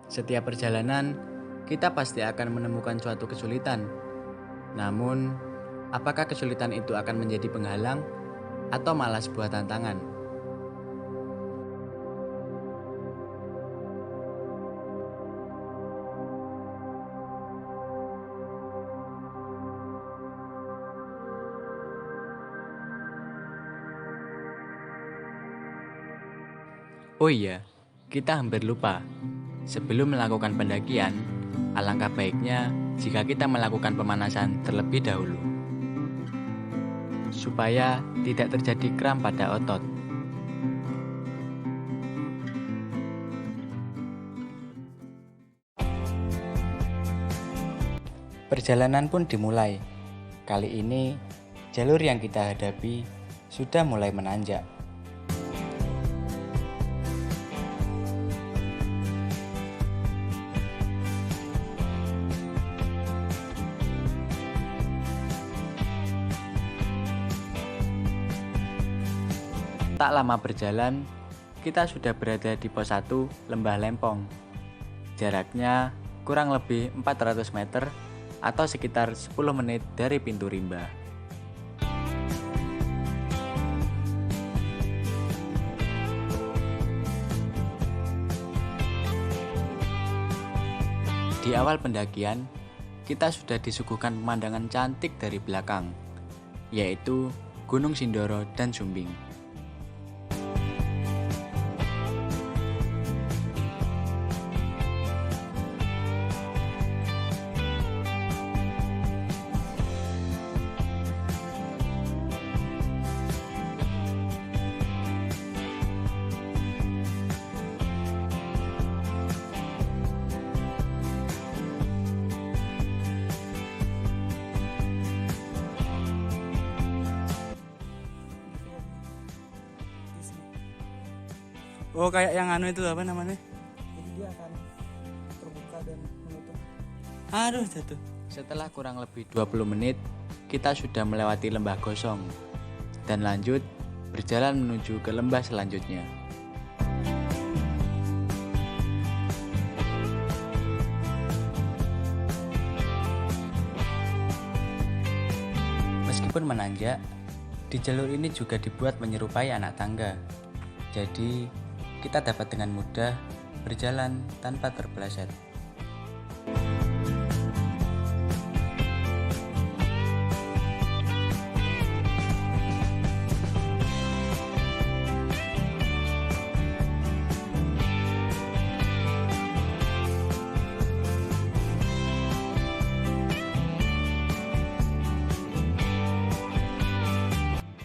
Setiap perjalanan, kita pasti akan menemukan suatu kesulitan. Namun, apakah kesulitan itu akan menjadi penghalang atau malah sebuah tantangan? Oh iya, kita hampir lupa. Sebelum melakukan pendakian, alangkah baiknya jika kita melakukan pemanasan terlebih dahulu, supaya tidak terjadi kram pada otot. Perjalanan pun dimulai. Kali ini, jalur yang kita hadapi sudah mulai menanjak. Tak lama berjalan, kita sudah berada di pos 1 Lembah Lempong. Jaraknya kurang lebih 400 meter atau sekitar 10 menit dari pintu rimba. Di awal pendakian, kita sudah disuguhkan pemandangan cantik dari belakang, yaitu Gunung Sindoro dan Sumbing. Oh, kayak yang anu itu apa namanya? Jadi dia akan terbuka dan menutup. Aduh, jatuh. Setelah kurang lebih 20 menit, kita sudah melewati lembah gosong dan lanjut berjalan menuju ke lembah selanjutnya. Meskipun menanjak, di jalur ini juga dibuat menyerupai anak tangga. Jadi, kita dapat dengan mudah berjalan tanpa terpeleset.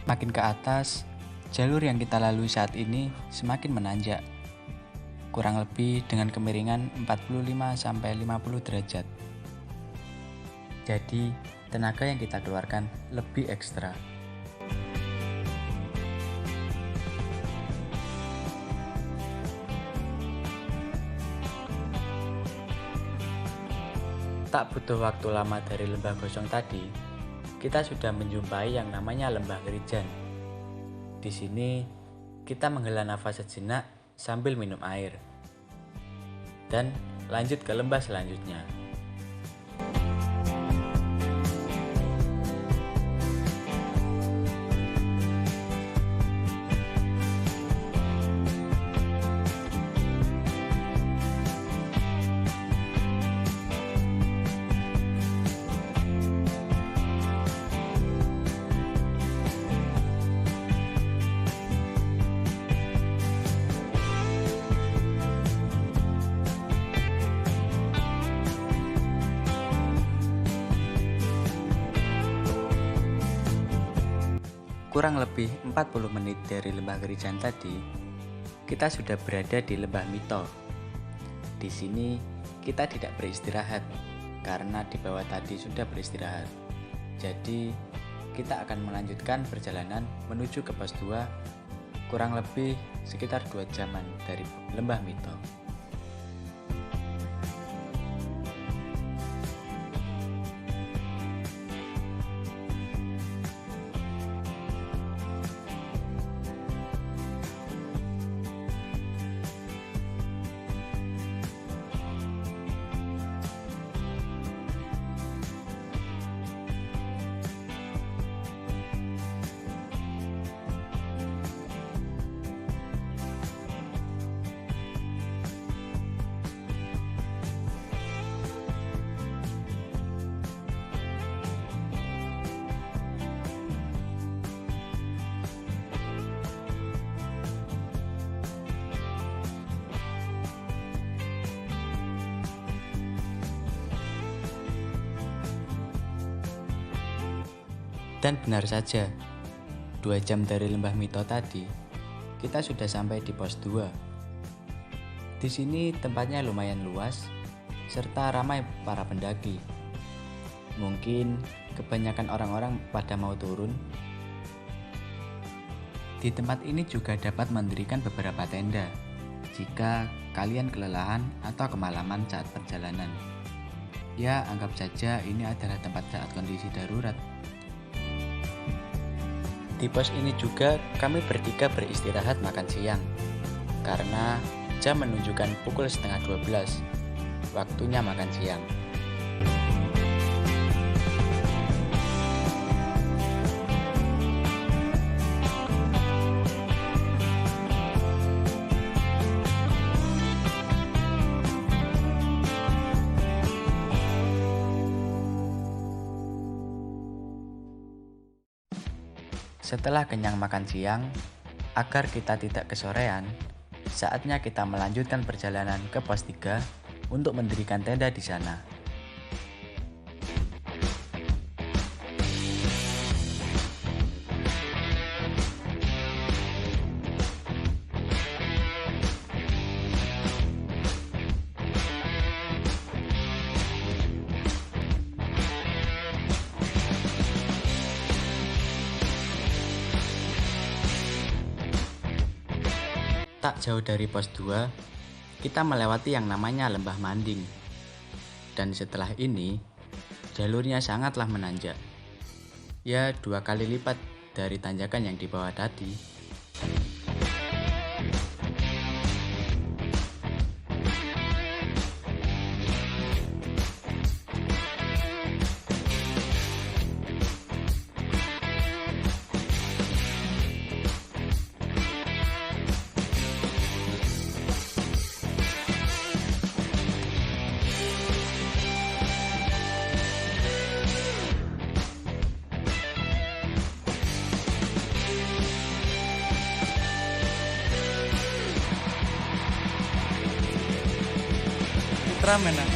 Makin ke atas, jalur yang kita lalui saat ini semakin menanjak, kurang lebih dengan kemiringan 45-50 derajat. Jadi, tenaga yang kita keluarkan lebih ekstra. Tak butuh waktu lama dari lembah gosong tadi, kita sudah menjumpai yang namanya lembah Ngerijan. Di sini, kita menghela nafas sejenak sambil minum air. Dan lanjut ke lembah selanjutnya. Kurang lebih 40 menit dari lembah Ngerijan tadi, kita sudah berada di lembah Mito. Di sini kita tidak beristirahat karena di bawah tadi sudah beristirahat. Jadi kita akan melanjutkan perjalanan menuju ke pos 2 kurang lebih sekitar 2 jaman dari lembah Mito. Dan benar saja, 2 jam dari Lembah Mito tadi, kita sudah sampai di pos 2. Di sini tempatnya lumayan luas, serta ramai para pendaki. Mungkin kebanyakan orang-orang pada mau turun. Di tempat ini juga dapat mendirikan beberapa tenda jika kalian kelelahan atau kemalaman saat perjalanan. Ya, anggap saja ini adalah tempat saat kondisi darurat. Di pos ini juga kami bertiga beristirahat makan siang, karena jam menunjukkan pukul setengah 12, waktunya makan siang. Setelah kenyang makan siang, agar kita tidak kesorean, saatnya kita melanjutkan perjalanan ke pos 3 untuk mendirikan tenda di sana. Tak jauh dari pos 2, kita melewati yang namanya Lembah Manding. Dan setelah ini, jalurnya sangatlah menanjak. Ya, 2 kali lipat dari tanjakan yang di bawah tadi. Ultraman ah.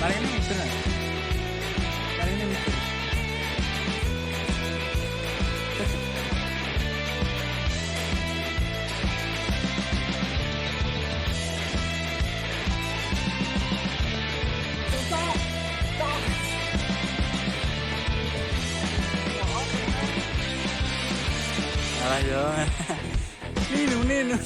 Kali ini bisa nggak? Kali ini bisa. Alah yo. Nino.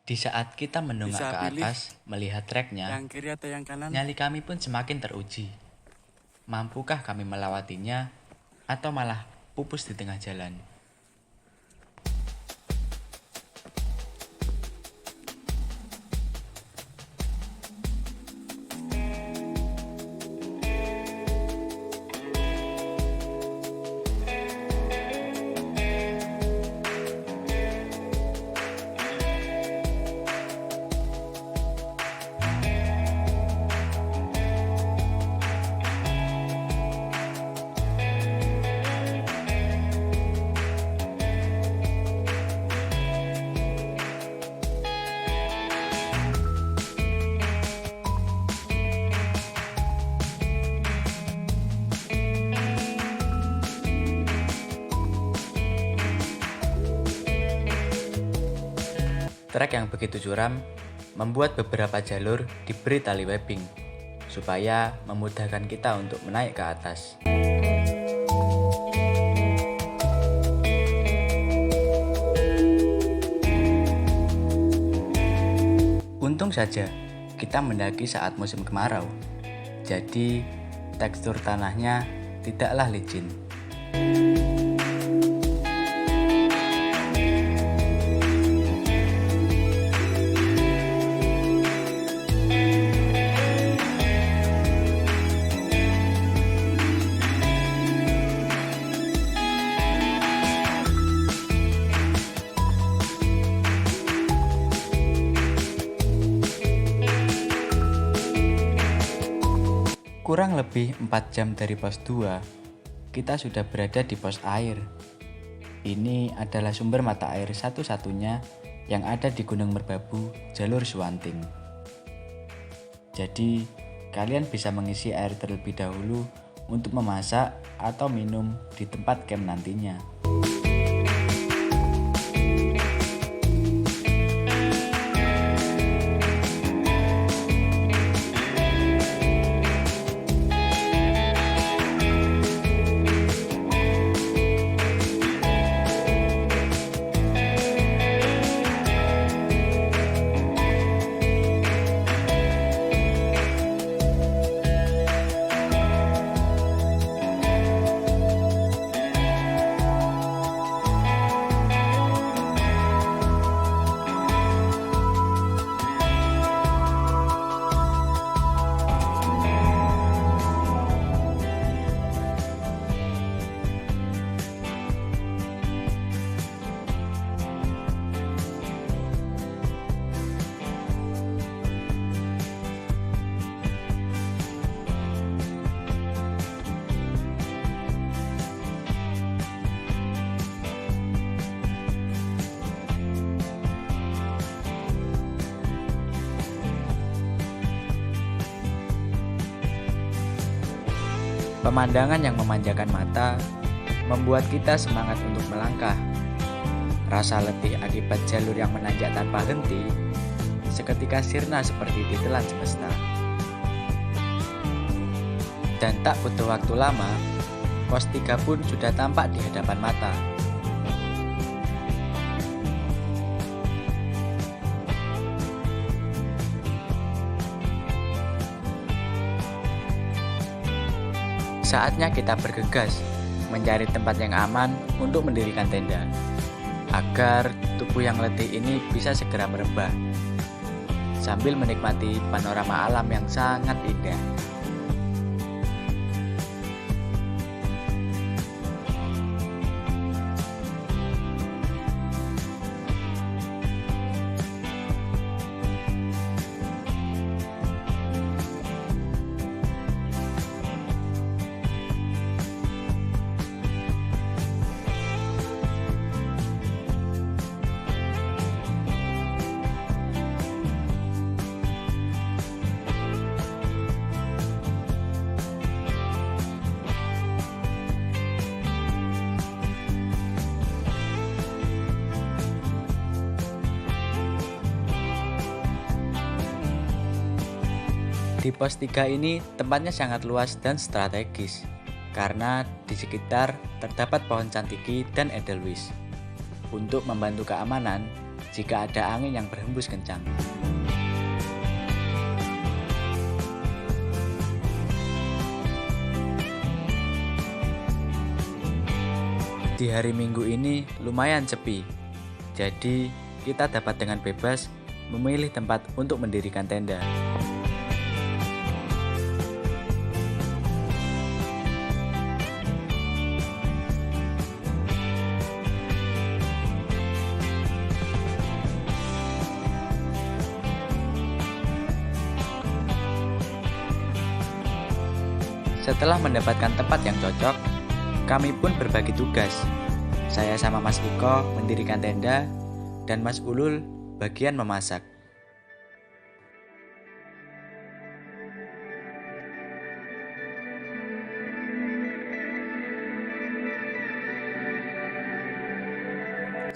Di saat kita menunggak Bisa ke pilih atas melihat treknya, Yang kiri atau yang kanan? nyali kami pun semakin teruji. Mampukah kami melewatinya atau malah pupus di tengah jalan? Trek yang begitu curam membuat beberapa jalur diberi tali webbing supaya memudahkan kita untuk menaik ke atas. Untung saja kita mendaki saat musim kemarau, jadi tekstur tanahnya tidaklah licin. Kurang lebih 4 jam dari pos 2, kita sudah berada di pos air. Ini adalah sumber mata air satu-satunya yang ada di Gunung Merbabu, jalur Suwanting. Jadi, kalian bisa mengisi air terlebih dahulu untuk memasak atau minum di tempat camp nantinya. Pemandangan yang memanjakan mata membuat kita semangat untuk melangkah. Rasa letih akibat jalur yang menanjak tanpa henti seketika sirna seperti ditelan semesta. Dan tak butuh waktu lama, pos 3 pun sudah tampak di hadapan mata. Saatnya kita bergegas mencari tempat yang aman untuk mendirikan tenda, agar tubuh yang letih ini bisa segera merebah, sambil menikmati panorama alam yang sangat indah. Di pos 3 ini tempatnya sangat luas dan strategis karena di sekitar terdapat pohon cantiki dan edelweiss untuk membantu keamanan jika ada angin yang berhembus kencang. Di hari Minggu ini lumayan sepi, jadi kita dapat dengan bebas memilih tempat untuk mendirikan tenda. Setelah mendapatkan tempat yang cocok, kami pun berbagi tugas. Saya sama Mas Iko mendirikan tenda, dan Mas Ulul bagian memasak.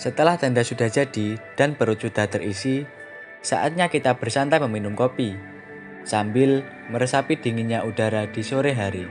Setelah tenda sudah jadi dan perut sudah terisi, saatnya kita bersantai meminum kopi sambil meresapi dinginnya udara di sore hari.